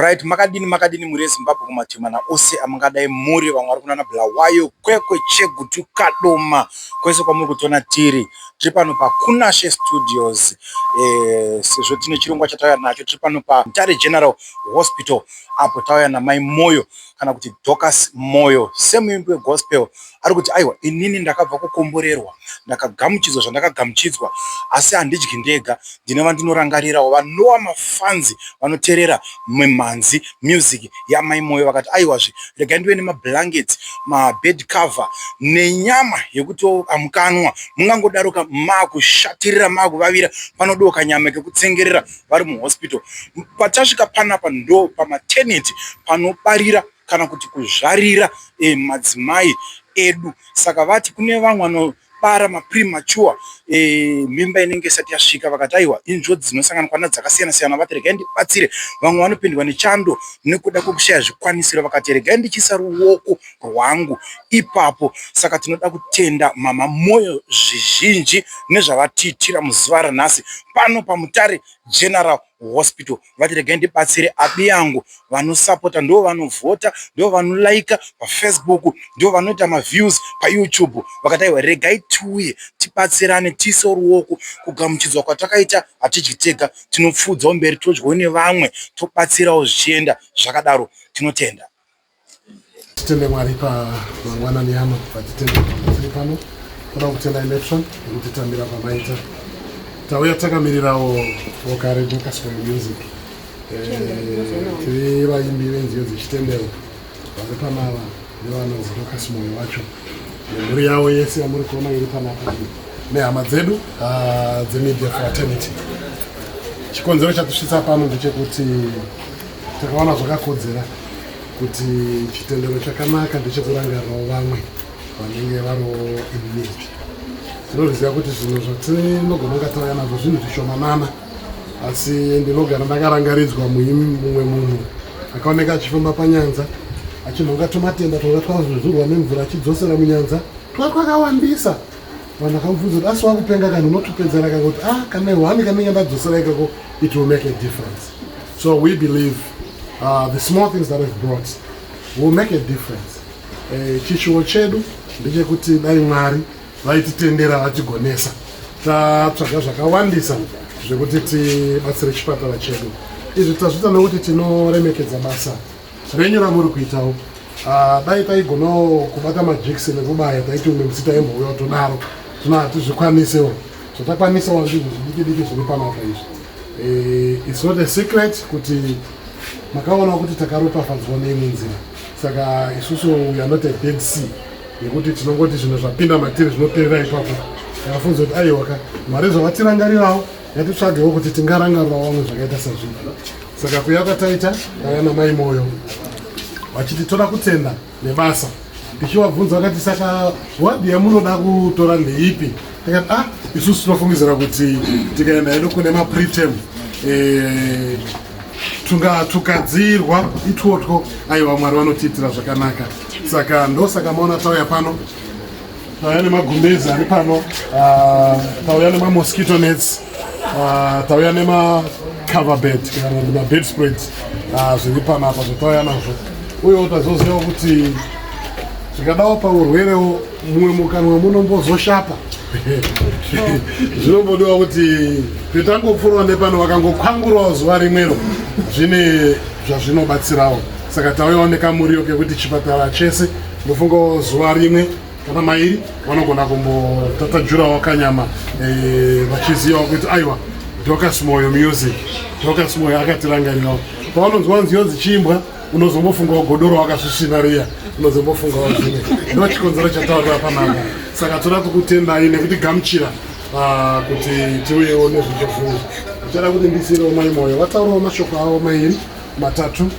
Right, makadini muri Zimbabwe kumatimana ose amungadai muri vamwe vari kunana Bulawayo, Kwekwe, Chegutu, Kadoma kwese kwamuri kutona tiri pano paKunashe Studios. Sezvo tine chirongwa chatauya nacho tiri pano paMutare General Hospital apo tauya namai Moyo kana kuti Dorcas Moyo, semuimbi wegospel, ari kuti aiwa inini ndakabva kukomborerwa, ndakagamuchidzwa zvandakagamuchidzwa, asi handidyi ndega, ndine vandinorangarirawo vanova mafanzi vanoteerera mimhanzi music yamai Moyo. Vakati aiwazve regai ndive nemablankets, mabed cover nenyama yekuti amukanwa mungangodaroka makushatirira makuvavira panodoka nyama kekutsengerera vari muhospital. Patasvika panapa ndo pamaternity panobarira kana kuti kuzvarira madzimai edu. Saka vati kune vamwe vanobara mapremature mimba inenge isati yasvika. Vakati aiwa injodzi dzinosanganikwa nadzo dzakasiyana siyana. Vati regai ndibatsire, vamwe vanopindwa nechando nekuda kwekushaya zvikwanisiro. Vakati regai ndichisa ruoko rwangu ipapo. Saka tinoda kutenda mama Moyo zvizhinji nezvavatiitira muzuva ranhasi pano paMutare General Hospital. Vati regai ndibatsire abi yangu vanosapota, ndo vanovhota, ndo vanolaika paFacebook, ndo vanoita maviews paYouTube. Vakati aiwa regai tiuye tibatsirane, tiise ruoko. Kugamuchidzwa kwatakaita hatidyi tega, tinopfudzawo mberi todyawo nevamwe, tobatsirawo zvichienda zvakadaro. Tinotenda. Titende Mwari pamangwanani ano, patitende tiri pano toda kutenda election yekutitambira pamaita. Tauya takamirirawo boka reDorcas Moyo Music. Tiri vaimbi venziyo dzechitendero vari panava nevanonzi Dorcas Moyo wacho nemhuri yavo yese yamuri kuona iri panapa nehama dzedu dzemedia fraternity. Chikonzero chatisvitsa pano ndechekuti takaona zvakakodzera kuti chitendero chakanaka ndechekurangarirawo vamwe vanenge variwo in ministry. Tinoziva kuti zvinhu zvatinogona kunga tauya nazvo zvinhu zvishomanana, asi ndinogara ndakarangaridzwa mumwe munhu akaoneka achifamba panyanza achinhonga tomatenda twanga twazvuzurwa nemvura achidzosera munyanza twakawandisa. Vanhu vakamubvunza kuti asi wakupenga kanhu unotupedzera akangoti kana hwani kanenge ndadzosera ikako it will make a difference. So we believe the small things that we've brought will make a difference. Chishuwo chedu ndechekuti dai Mwari vaititendera vachigonesa tatsvaga zvakawandisa zvekuti tibatsire chipatara chedu. Izvi tazviita nekuti tinoremekedza basa renyu ramuri kuitawo. Dai taigonawo kubata majekiseni ekubaya taiti umwe musi taimbouya todaro, zvino hatizvikwanisewo. Zvatakkwanisawo zvinhu zvidiki zviri panapa izvi. It's not a secret kuti makaona kuti takaropafadzwa neimwe nzira. Saka isusu we are not a dead sea yekuti tinongoti zvinhu zvapinda matiri zvinoperera ipapo. Takafunza kuti aiwa mari zvavatirangarirawo yatitsvagewo kuti tingarangarirawo vamwe zvakaita sazvino. Saka kuya kwataita tauya namai Moyo vachiti toda kutenda nebasa. Ndichivabvunza vakati saka wadhi yamunoda kutora ndeipi? Takati isusu tinofungidzira kuti tikaenda hedu kune mapreterm tukadzirwa itwotwo aiwa Mwari vanotiitira zvakanaka. Saka ndosaka maona tauya pano, tauya nemagumbezi ari pano, tauya nemamosquito nets, tauya nemacover bed kana mabed spreads zviri panapa zvatauya nazvo. Uyewo tazozivawo kuti zvikadawo paurwerewo mumwe mukanwa munombozoshapa. Zvinombodiwa kuti petangopfuura nepano vakangokwangurawo zuva rimwero zvine zvazvinobatsirawo. Saka tauyawo nekamuriwo kekuti chipatara chese ndofungawo zuva rimwe kana mairi vanogona kumbotatajurawo kanyama vachizivawo kuti aiwa Dorcas Moyo Music, Dorcas Moyo akatirangarirawo. Pavanonzwa nziyo dzichiimbwa unozombofungawo godoro wakasvisvina riya, unozombofungawo zvimwe. Ndo chikonzero chatauya panapa. Saka toda kukutendai nekuti gamuchira kuti tiuyewo nezvizvo. Ndichada kuti ndisirewo mai Moyo vataurawo mashoko avo mairi matatu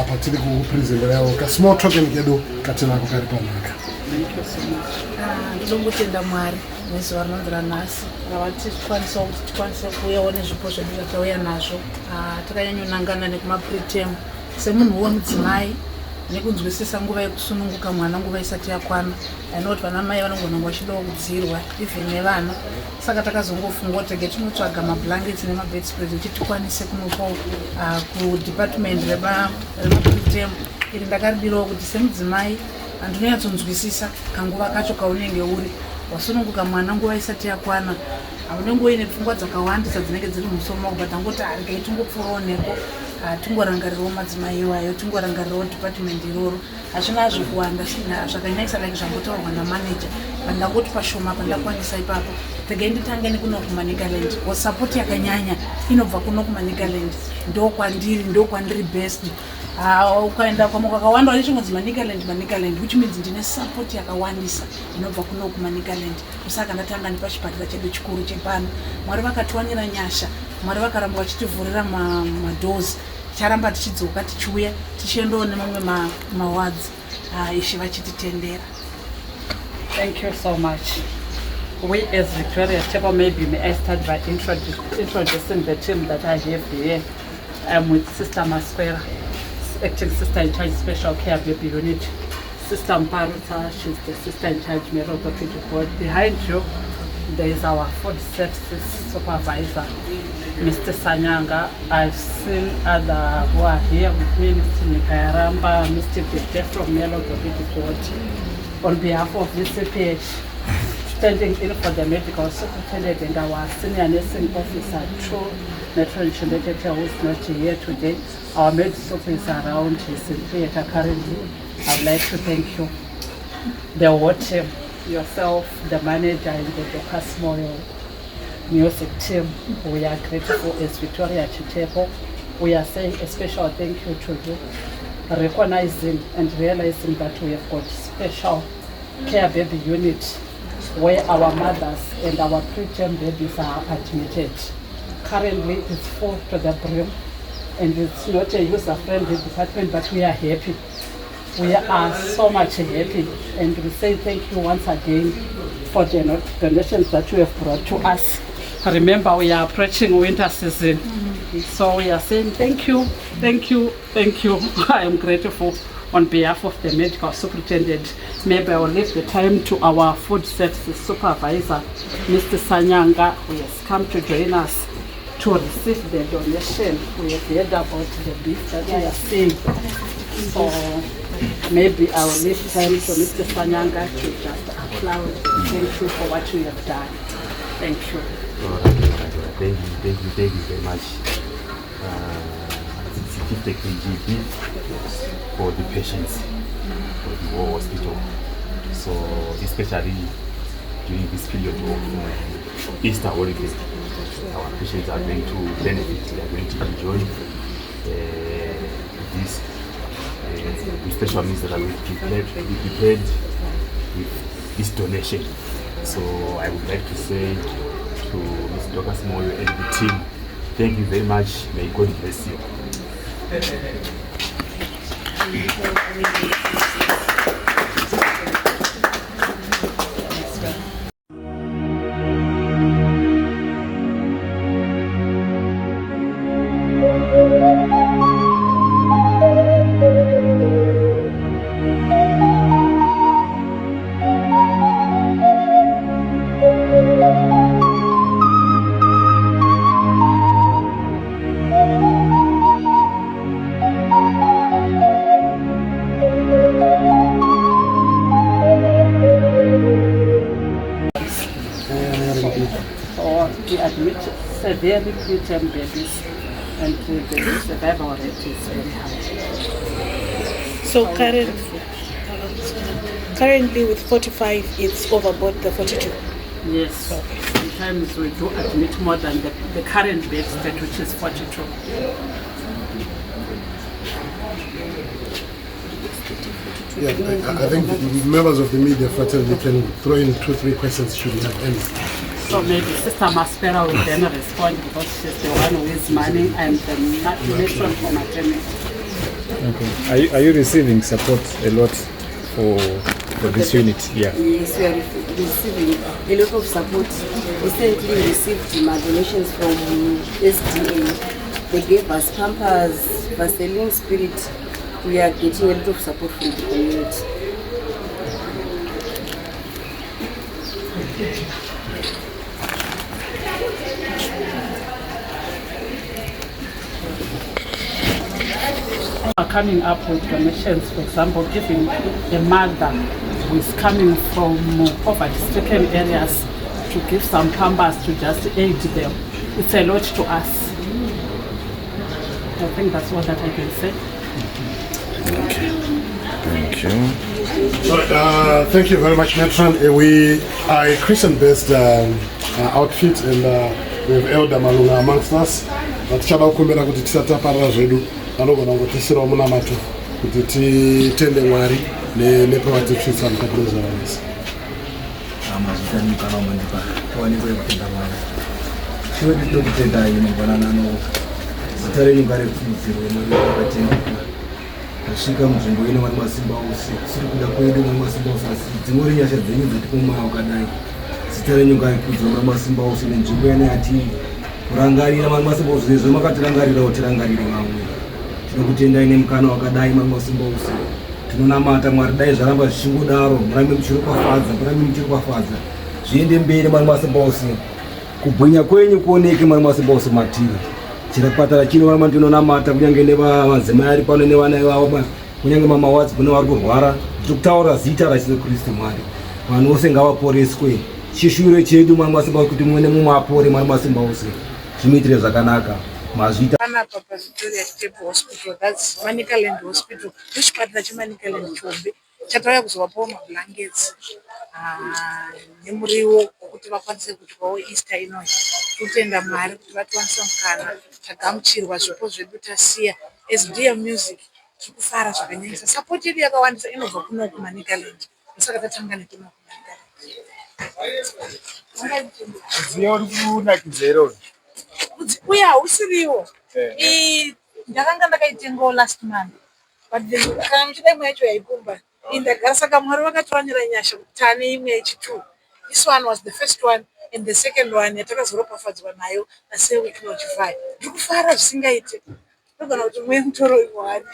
patiri kuprezentera yavo kasmall token kedu katinako kari panhaka. Ndinongotenda Mwari nezuva rinonzi ranhasi ravatikwanisawo kuti tikwanise kuuyawo nezvipo zvedu zvatauya nazvo. Takanyanyonangana nekumapreterm semunhu wemudzimai nekunzwisisa nguva yekusununguka mwana nguva isati yakwana. I know kuti vana mai vanogona kunge vachidawo kudzirwa even nevana, saka takazongofunga kuti tinotsvaga mablankets nemabedspreads kuti tikwanise kunopawo kudepartment remapreterm. Iri ndakaridirawo kuti semudzimai andinonyatsonzwisisa kanguva kacho kaunenge uri wasununguka mwana nguva isati yakwana. Haunenge uine pfungwa dzakawandisa dzinenge dziri mumusoro mako, but angoti regai tingopfuurawo neko tingorangarirawo madzimai iwayo, tingorangarirawo department iroro. Hazvina hazvo kuwanda zvakanyanyisa like zvambotaurwa namanager, pandangoti pashoma pandakwanisa ipapo regai nditange nekuno kuManicaland. Support yakanyanya inobva kuno kuManicaland, ndokwandiri best. Ukaenda kwamo kwakawanda wachingodzi Manicaland, which means ndine support yakawandisa inobva kuno kuManicaland. Kusaka ndatanga nepachipatara chedu chikuru chepano. Mwari vakatiwanira nyasha, Mwari vakaramba vachitivhurira madoors. Ticharamba tichidzoka tichiuya tichiendawo nemamwe mawards ishe vachititendera. Thank you so much. We as Victoria Chapel, maybe may I start by introducing the team that I have here. I'm with Sister Masquera, acting sister in charge special care baby unit. Sister Mparuta, she's the sister in charge male orthopedic ward. Behind you, there is our food services supervisor, Mr. Sanyanga. I've seen other who are here with me, Mr. Nikayaramba, Mr. Dede from male orthopedic ward. On behalf of VCPH, standing in for the medical superintendent and our senior nursing officer, True Metro United, who is not here today. Our medical is around, he's in theatre currently. I'd like to thank you, the ward team, yourself, the manager, and the Dorcas Moyo music team. We are grateful as Victoria Chitepo. We are saying a special thank you to you, recognizing and realizing that we have got special care baby unit where our mothers and our preterm babies are admitted. Currently it's full to the brim and it's not a user-friendly department, but we are happy. We are so much happy, and we say thank you once again for the donations that you have brought to us. Remember, we are approaching winter season, so we are saying thank you, thank you, thank you. I am grateful on behalf of the medical superintendent. Maybe I will leave the time to our food services supervisor, Mr. Sanyanga, who has come to join us to receive the donation. We have heard about the beef that we are seeing. So maybe I will leave time for Mr. Sanyanga to just applaud. Thank you for what you have done. Thank you. Thank you very much. 50 kg beef for the patients for the whole hospital. So especially during this period of Easter holiday, our patients are going to benefit, they are going to enjoy this. The special meals that are going to be prepared with this donation. So I would like to say to Mr. Dorcas Moyo and the team, thank you very much. May God bless you. We admit severely preterm babies, and the survival rate is very high. So currently with 45, it's overboard the 42. Yes, okay. Sometimes we do admit more than the current bed state, which is 42. Yeah, I think the members of the media fraternity can throw in 2-3 questions should you have any. So maybe Sister Maspera will then respond because she's the one who is manning and the matron for maternity. Okay. Are you receiving support a lot for this unit? Yeah. Yes, we are receiving a lot of support. Recently we received donations from SDA. They gave us Pampers, Vaseline Spirit, we are getting a lot of support from the community. Are coming up with donations, for example, giving a mother who is coming from poverty-stricken areas to give some pampers to just aid them. It's a lot to us. I think that's all that I can say. Okay. Thank you. So, thank you very much, Matron. We are a Christian-based outfit, and we have Elder Malunga amongst us. Tichada kukumbira kuti tisataparira zvedu vanogona kungotisirawo munamato kuti titende Mwari neproactive and capital awareness. Mazvikani kana umandipa waonekwe kutenda Mwari. Chiwe ndiro kutenda inogonana no zita renyu ngarikudzirwe Mwari wakatenderwa. Tasvika munzvimbo ino Mwari Masimba Ose, kusiri kuda kwedu Mwari Masimba Ose, asi dzimwe nyasha dzenyu dzatikomoya wakadai. Zita renyu ngarikudzirwe Mwari Masimba Ose nenzvimbo ino yatiri kurangarira Mwari Masimba Ose, zvezvo makatirangarirawo tirangarire vamwe. Tinokutendai nemukana wakadai Mwari Masimba Ose. Tinonamata Mwari, dai zvaramba zvichingodaro, murambe muchirikwafadza. Zviende mberi Mwari Masimba Ose. Kubwinya kwenyu kuoneke Mwari Masimba Ose matiri. Chirapatara chino Mwari ndinonamata kunyange nevamadzimai ari pano nevana ivavo, kunyange mama wadzi kune vari kurwara, tikutaura zita raJesu Kristu Mwari. Vanhu vose ngavaporeswe. Chishuwiro chedu Mwari Masimba Ose kuti mumwe nemumwe apore Mwari Masimba Ose. Zvimuitire zvakanaka. Mazvita panapa paVictoria Step Hospital, that's Manicaland Hospital, muchipatara cheManicaland Chombe chatauya kuzovapawo mablankets nemuriwo wekuti vakwanise kudyawo Easter inoyi. Totenda Mwari kuti vatiwanisa mukana, tagamuchirwa zvipo zvedu tasiya. SDM Music tikufara zvakanyanyisa. Support yedu yakawandisa inobva kuno kuManicaland, saka tatanga nekuno kuManicaland. Ziyo uri kunakidza iro. Uya hausiriwo. Ndakanga ndakaitengawo last month, but kana muchidai yacho yaipumba. Ndagara saka Mwari vakatiwanira nyasha kuti tane imwe yechi2. This one was the first one, and the second one yatakazoropafadzwa nayo nase week notify. Ndikufara zvisingaite. Ndogona kuti mwe mutoro Mwari.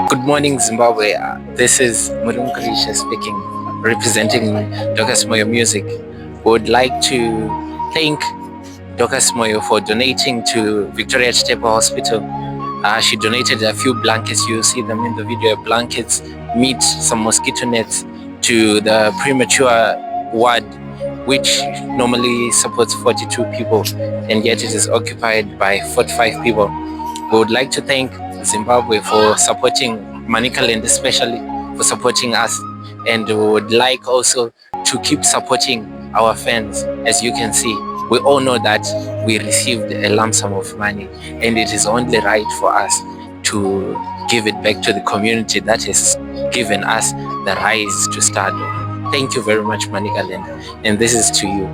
Good morning, Zimbabwe. This is Murimu Karisha speaking, representing Dorcas Moyo Music. We would like to thank Dorcas Moyo for donating to Victoria Chitepa Hospital. She donated a few blankets, you see them in the video, blankets, meat, some mosquito nets to the premature ward, which normally supports 42 people, and yet it is occupied by 45 people. We would like to thank Zimbabwe for supporting Manicaland, especially for supporting us, and we would like also to keep supporting our fans. As you can see, we all know that we received a lump sum of money, and it is only right for us to give it back to the community that has given us the rise to stardom. Thank you very much, Manicaland, and this is to you.